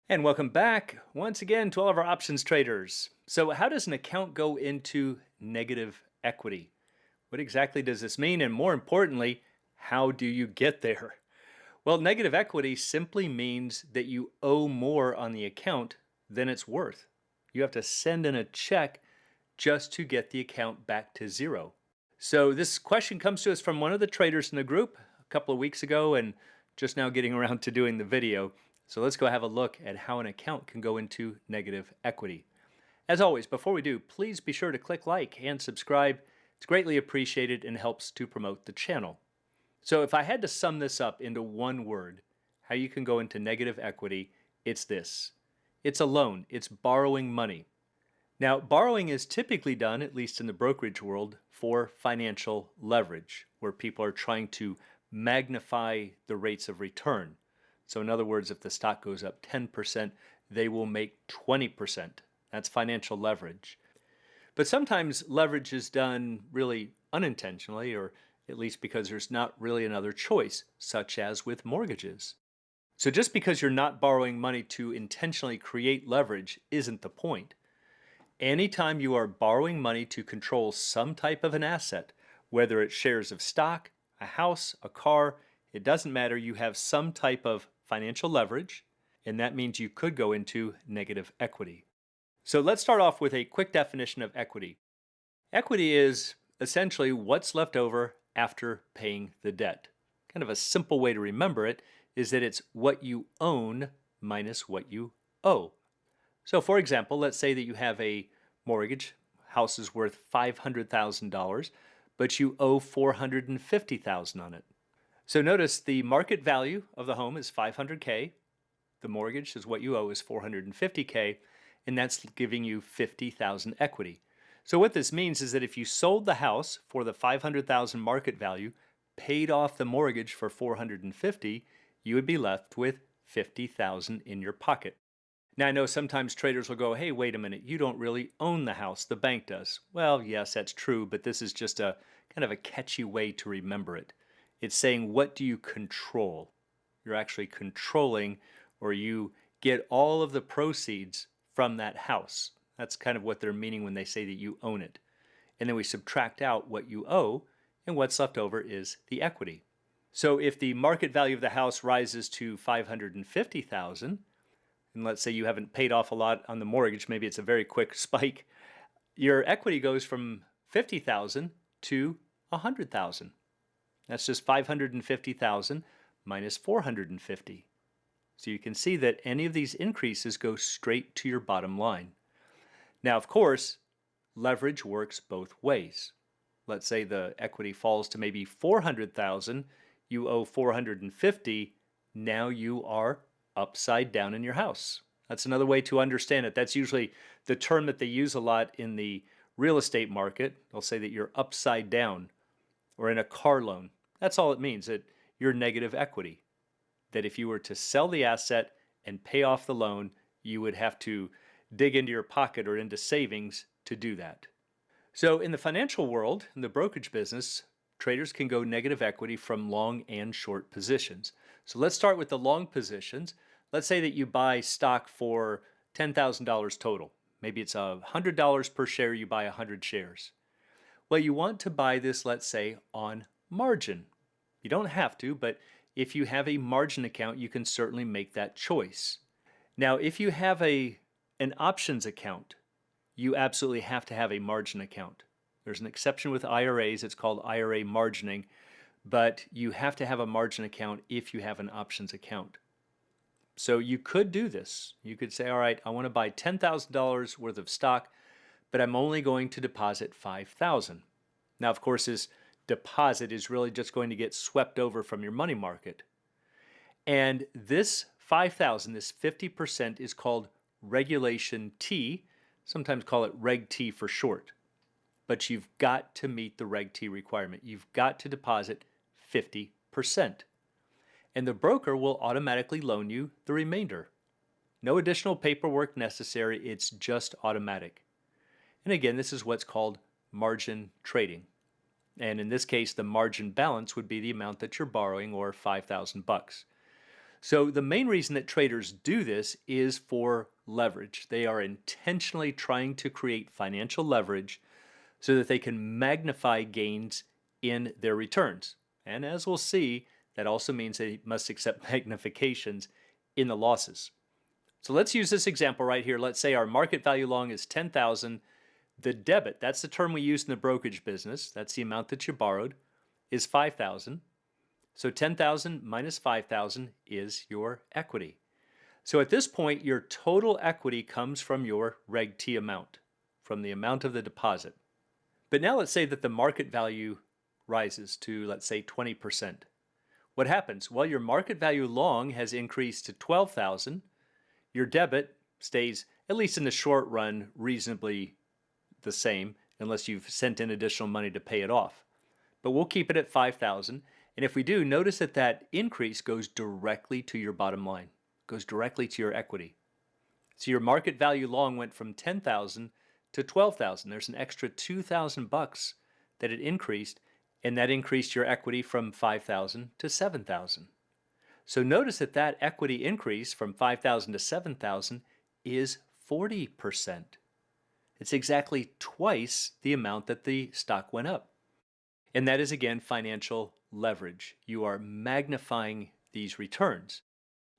And welcome back once again to all of our options traders. So, how does an account go into negative equity? What exactly does this mean? And more importantly, how do you get there? Well, negative equity simply means that you owe more on the account than it's worth. You have to send in a check just to get the account back to zero. So, this question comes to us from one of the traders in the group a couple of weeks ago, and just now getting around to doing the video. So, let's go have a look at how an account can go into negative equity. As always, before we do, please be sure to click like and subscribe. It's greatly appreciated and helps to promote the channel. So, if I had to sum this up into one word, how you can go into negative equity, it's this: it's a loan, it's borrowing money. Now, borrowing is typically done, at least in the brokerage world, for financial leverage, where people are trying to magnify the rates of return. So, in other words, if the stock goes up 10%, they will make 20%. That's financial leverage. But sometimes leverage is done really unintentionally, or at least because there's not really another choice, such as with mortgages. So, just because you're not borrowing money to intentionally create leverage isn't the point. Anytime you are borrowing money to control some type of an asset, whether it's shares of stock, a house, a car, it doesn't matter. You have some type of financial leverage, and that means you could go into negative equity. So let's start off with a quick definition of equity. Equity is essentially what's left over after paying the debt. Kind of a simple way to remember it is that it's what you own minus what you owe. So, for example, let's say that you have a mortgage, house is worth $500,000, but you owe $450,000 on it. So notice the market value of the home is 500K, the mortgage is what you owe is 450K, and that's giving you 50,000 equity. So what this means is that if you sold the house for the 500,000 market value, paid off the mortgage for 450, you would be left with 50,000 in your pocket. Now, I know sometimes traders will go, hey, wait a minute, you don't really own the house, the bank does. Well, yes, that's true, but this is just a kind of a catchy way to remember it. It's saying, what do you control? You're actually controlling, or you get all of the proceeds from that house. That's kind of what they're meaning when they say that you own it. And then we subtract out what you owe, and what's left over is the equity. So if the market value of the house rises to 550,000, and let's say you haven't paid off a lot on the mortgage, maybe it's a very quick spike, your equity goes from 50,000 to 100,000. That's just 550,000 minus 450. So you can see that any of these increases go straight to your bottom line. Now, of course, leverage works both ways. Let's say the equity falls to maybe 400,000, you owe 450, now you are upside down in your house. That's another way to understand it. That's usually the term that they use a lot in the real estate market. They'll say that you're upside down, or in a car loan. That's all it means, that you're negative equity. That if you were to sell the asset and pay off the loan, you would have to dig into your pocket or into savings to do that. So, in the financial world, in the brokerage business, traders can go negative equity from long and short positions. So, let's start with the long positions. Let's say that you buy stock for $10,000 total. Maybe it's $100 per share, you buy 100 shares. Well, you want to buy this, let's say, on margin. You don't have to, but if you have a margin account, you can certainly make that choice. Now, if you have an options account, you absolutely have to have a margin account. There's an exception with IRAs, it's called IRA margining, but you have to have a margin account if you have an options account. So you could do this. You could say, all right, I want to buy $10,000 worth of stock, but I'm only going to deposit 5,000. Now, of course, this deposit is really just going to get swept over from your money market. And this 5,000, this 50% is called Regulation T, sometimes call it Reg T for short. But you've got to meet the Reg T requirement. You've got to deposit 50%. And the broker will automatically loan you the remainder. No additional paperwork necessary, it's just automatic. And again, this is what's called margin trading. And in this case, the margin balance would be the amount that you're borrowing, or 5,000 bucks. So the main reason that traders do this is for leverage. They are intentionally trying to create financial leverage so that they can magnify gains in their returns. And as we'll see, that also means they must accept magnifications in the losses. So let's use this example right here. Let's say our market value long is 10,000. The debit, that's the term we use in the brokerage business. That's the amount that you borrowed, is 5,000. So 10,000 minus 5,000 is your equity. So at this point, your total equity comes from your Reg T amount, from the amount of the deposit. But now let's say that the market value rises to, let's say, 20%. What happens? Well, your market value long has increased to 12,000. Your debit stays, at least in the short run, reasonably the same, unless you've sent in additional money to pay it off. But we'll keep it at 5,000. And if we do, notice that that increase goes directly to your bottom line, goes directly to your equity. So your market value long went from 10,000 to 12,000. There's an extra 2,000 bucks that it increased, and that increased your equity from 5,000 to 7,000. So notice that that equity increase from 5,000 to 7,000 is 40%. It's exactly twice the amount that the stock went up. And that is, again, financial leverage. You are magnifying these returns.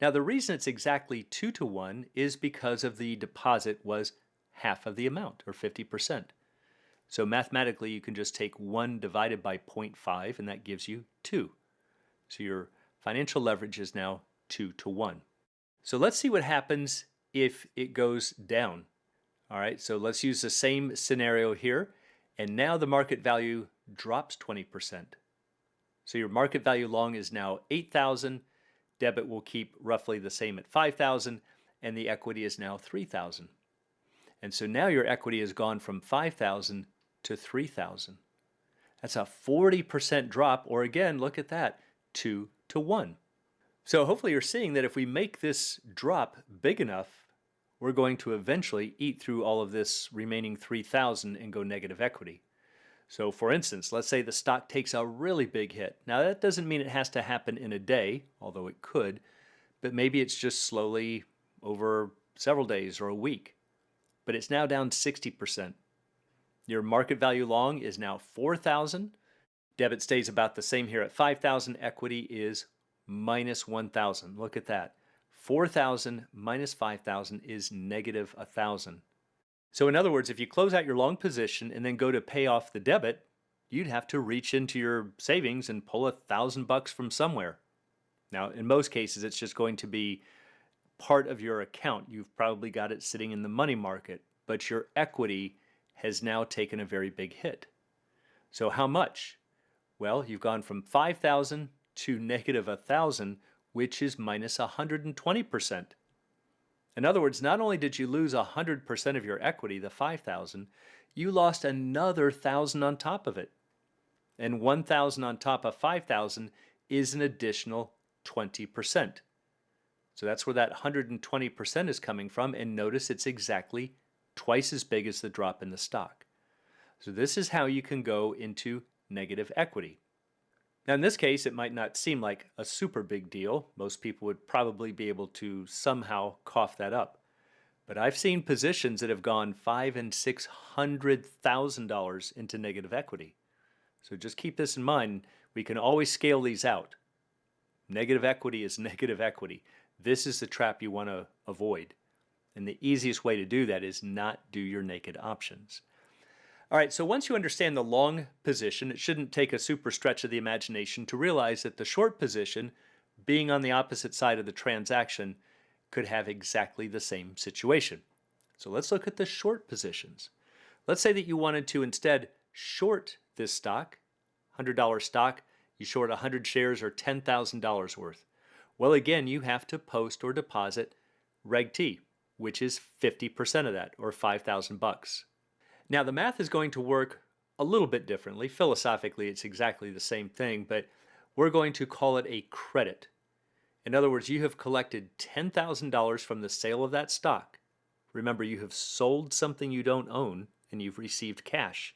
Now, the reason it's exactly 2 to 1 is because of the deposit was half of the amount, or 50%. So mathematically, you can just take 1 divided by 0.5, and that gives you 2. So your financial leverage is now 2 to 1. So let's see what happens if it goes down. All right, so let's use the same scenario here. And now the market value drops 20%. So your market value long is now 8,000. Debit will keep roughly the same at 5,000. And the equity is now 3,000. And so now your equity has gone from 5,000 to 3,000. That's a 40% drop, or again, look at that, 2 to 1. So hopefully you're seeing that if we make this drop big enough, we're going to eventually eat through all of this remaining 3,000 and go negative equity. So for instance, let's say the stock takes a really big hit. Now that doesn't mean it has to happen in a day, although it could, but maybe it's just slowly over several days or a week. But it's now down 60%. Your market value long is now 4,000. Debit stays about the same here at 5,000. Equity is minus 1,000. Look at that. 4,000 minus 5,000 is negative 1,000. So in other words, if you close out your long position and then go to pay off the debit, you'd have to reach into your savings and pull 1,000 bucks from somewhere. Now, in most cases, it's just going to be part of your account. You've probably got it sitting in the money market, but your equity has now taken a very big hit. So how much? Well, you've gone from 5,000 to negative 1,000, which is minus 120%. In other words, not only did you lose 100% of your equity, the 5,000, you lost another 1,000 on top of it. And 1,000 on top of 5,000 is an additional 20%. So that's where that 120% is coming from, and notice it's exactly twice as big as the drop in the stock. So this is how you can go into negative equity. Now in this case, it might not seem like a super big deal. Most people would probably be able to somehow cough that up. But I've seen positions that have gone $500,000 and $600,000 into negative equity. So just keep this in mind. We can always scale these out. Negative equity is negative equity. This is the trap you want to avoid. And the easiest way to do that is not do your naked options. All right, so once you understand the long position, it shouldn't take a super stretch of the imagination to realize that the short position, being on the opposite side of the transaction, could have exactly the same situation. So let's look at the short positions. Let's say that you wanted to instead short this stock, $100 stock, you short 100 shares or $10,000 worth. Well, again, you have to post or deposit Reg T, which is 50% of that, or 5,000 bucks. Now, the math is going to work a little bit differently. Philosophically, it's exactly the same thing, but we're going to call it a credit. In other words, you have collected $10,000 from the sale of that stock. Remember, you have sold something you don't own, and you've received cash.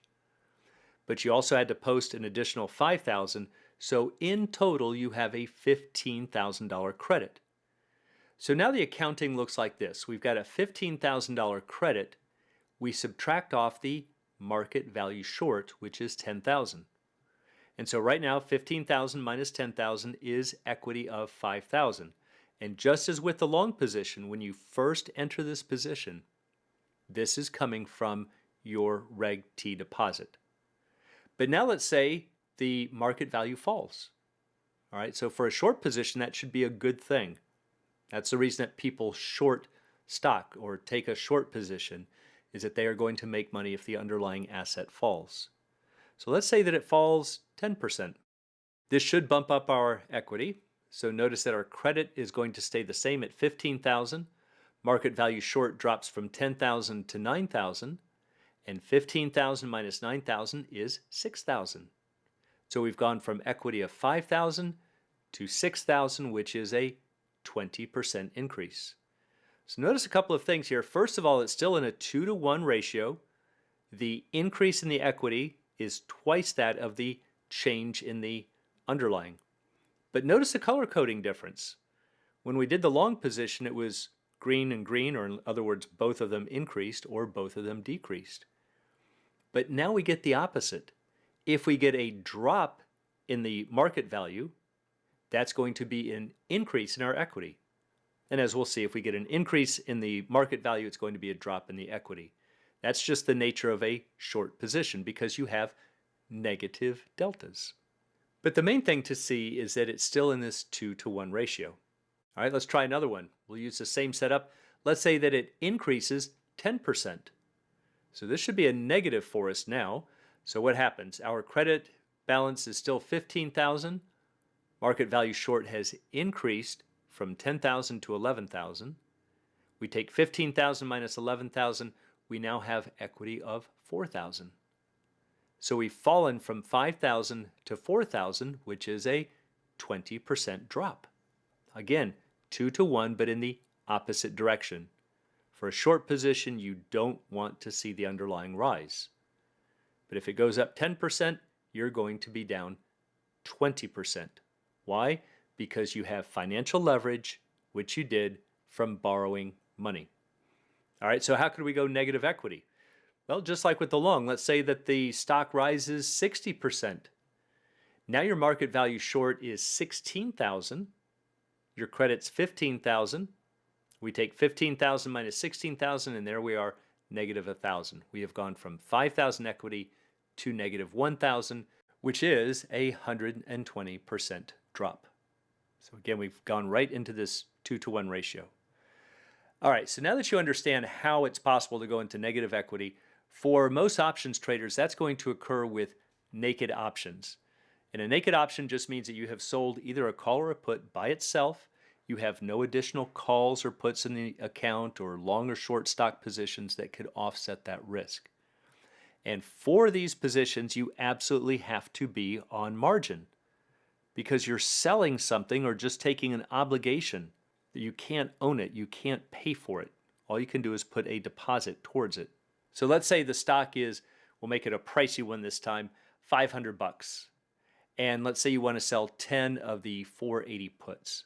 But you also had to post an additional $5,000, so in total, you have a $15,000 credit. So now the accounting looks like this. We've got a $15,000 credit. We subtract off the market value short, which is 10,000. And so right now, 15,000 minus 10,000 is equity of 5,000. And just as with the long position, when you first enter this position, this is coming from your Reg T deposit. But now let's say the market value falls. All right, so for a short position, that should be a good thing. That's the reason that people short stock or take a short position, is that they are going to make money if the underlying asset falls. So let's say that it falls 10%. This should bump up our equity. So notice that our credit is going to stay the same at 15,000. Market value short drops from 10,000 to 9,000. And 15,000 minus 9,000 is 6,000. So we've gone from equity of 5,000 to 6,000, which is a 20% increase. So notice a couple of things here. First of all, it's still in a 2-to-1 ratio. The increase in the equity is twice that of the change in the underlying. But notice the color coding difference. When we did the long position, it was green and green, or in other words, both of them increased or both of them decreased. But now we get the opposite. If we get a drop in the market value, that's going to be an increase in our equity. And as we'll see, if we get an increase in the market value, it's going to be a drop in the equity. That's just the nature of a short position because you have negative deltas. But the main thing to see is that it's still in this 2-to-1 ratio. All right, let's try another one. We'll use the same setup. Let's say that it increases 10%. So this should be a negative for us now. So what happens? Our credit balance is still 15,000. Market value short has increased from 10,000 to 11,000. We take 15,000 minus 11,000. We now have equity of 4,000. So we've fallen from 5,000 to 4,000, which is a 20% drop. Again, 2-to-1, but in the opposite direction. For a short position, you don't want to see the underlying rise. But if it goes up 10%, you're going to be down 20%. Why? Because you have financial leverage, which you did from borrowing money. All right, so how could we go negative equity? Well, just like with the long, let's say that the stock rises 60%. Now your market value short is 16,000. Your credit's 15,000. We take 15,000 minus 16,000, and there we are, negative 1,000. We have gone from 5,000 equity to negative 1,000, which is a 120% drop. So again, we've gone right into this 2-to-1 ratio. All right, so now that you understand how it's possible to go into negative equity, for most options traders, that's going to occur with naked options. And a naked option just means that you have sold either a call or a put by itself. You have no additional calls or puts in the account or long or short stock positions that could offset that risk. And for these positions, you absolutely have to be on margin because you're selling something or just taking an obligation that you can't own it, you can't pay for it. All you can do is put a deposit towards it. So let's say the stock is, we'll make it a pricey one this time, $500. And let's say you want to sell 10 of the 480 puts.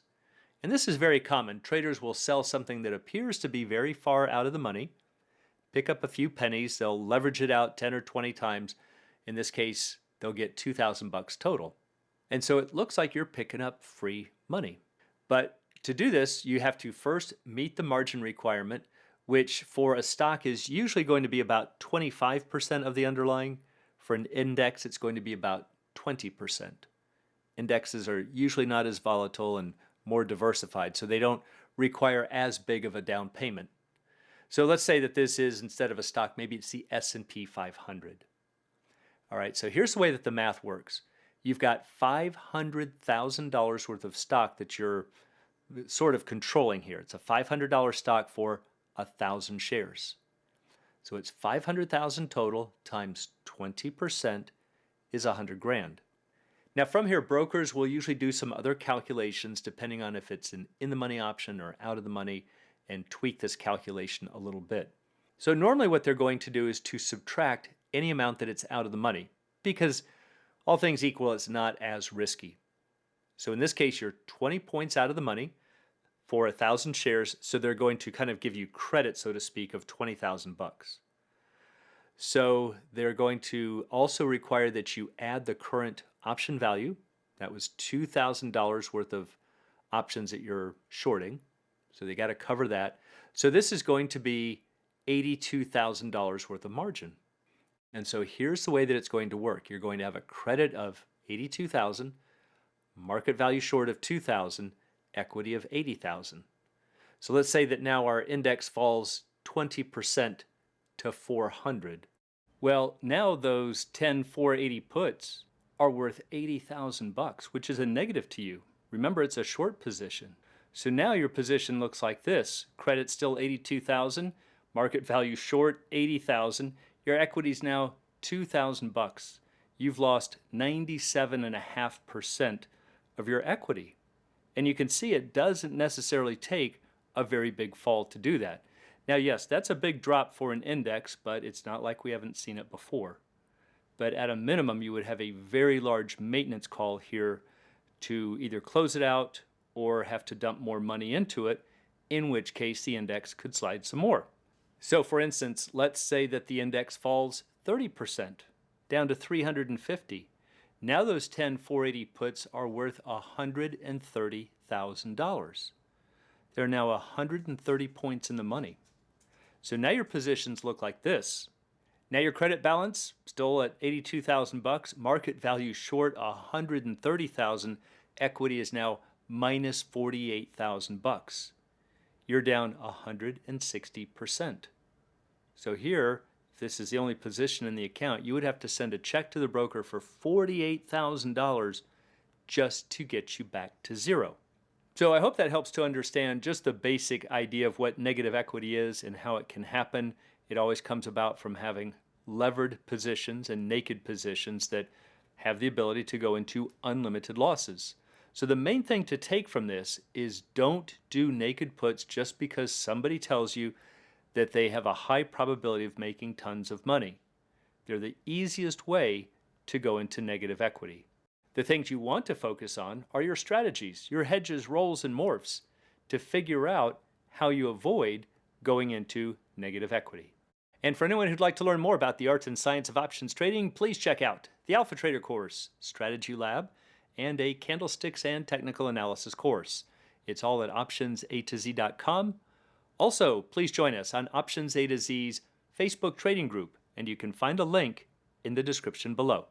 And this is very common. Traders will sell something that appears to be very far out of the money, pick up a few pennies, they'll leverage it out 10 or 20 times. In this case, they'll get $2,000 total. And so it looks like you're picking up free money. But to do this, you have to first meet the margin requirement, which for a stock is usually going to be about 25% of the underlying. For an index, it's going to be about 20%. Indexes are usually not as volatile and more diversified, so they don't require as big of a down payment. So let's say that this is, instead of a stock, maybe it's the S&P 500. All right, so here's the way that the math works. You've got $500,000 worth of stock that you're sort of controlling here. It's a $500 stock for 1,000 shares. So it's 500,000 total times 20% is 100 grand. Now from here, brokers will usually do some other calculations depending on if it's an in-the-money option or out of the money and tweak this calculation a little bit. So normally what they're going to do is to subtract any amount that it's out of the money because all things equal, it's not as risky. So in this case, you're 20 points out of the money. for 1,000 shares. So they're going to kind of give you credit, so to speak, of 20,000 bucks. So they're going to also require that you add the current option value. That was $2,000 worth of options that you're shorting. So they got to cover that. So this is going to be $82,000 worth of margin. And so here's the way that it's going to work. You're going to have a credit of 82,000, market value short of 2,000, equity of 80,000. So let's say that now our index falls 20% to 400. Well, now those 10 480 puts are worth 80,000 bucks, which is a negative to you. Remember, it's a short position. So now your position looks like this. Credit still 82,000, market value short 80,000. Your equity is now 2,000 bucks. You've lost 97.5% of your equity. And you can see it doesn't necessarily take a very big fall to do that. Now, yes, that's a big drop for an index, but it's not like we haven't seen it before. But at a minimum, you would have a very large maintenance call here to either close it out or have to dump more money into it, in which case the index could slide some more. So for instance, let's say that the index falls 30% down to 350. Now those 10 480 puts are worth $130,000. They're now 130 points in the money. So now your positions look like this. Now your credit balance still at 82,000 bucks, market value short 130,000, equity is now minus 48,000 bucks. You're down 160%. So here, if this is the only position in the account, you would have to send a check to the broker for $48,000 just to get you back to zero. So I hope that helps to understand just the basic idea of what negative equity is and how it can happen. It always comes about from having levered positions and naked positions that have the ability to go into unlimited losses. So the main thing to take from this is don't do naked puts just because somebody tells you that they have a high probability of making tons of money. They're the easiest way to go into negative equity. The things you want to focus on are your strategies, your hedges, rolls, and morphs to figure out how you avoid going into negative equity. And for anyone who'd like to learn more about the art and science of options trading, please check out the Alpha Trader course, Strategy Lab, and a Candlesticks and Technical Analysis course. It's all at optionsatoz.com. Also, please join us on Options A to Z's Facebook trading group, and you can find a link in the description below.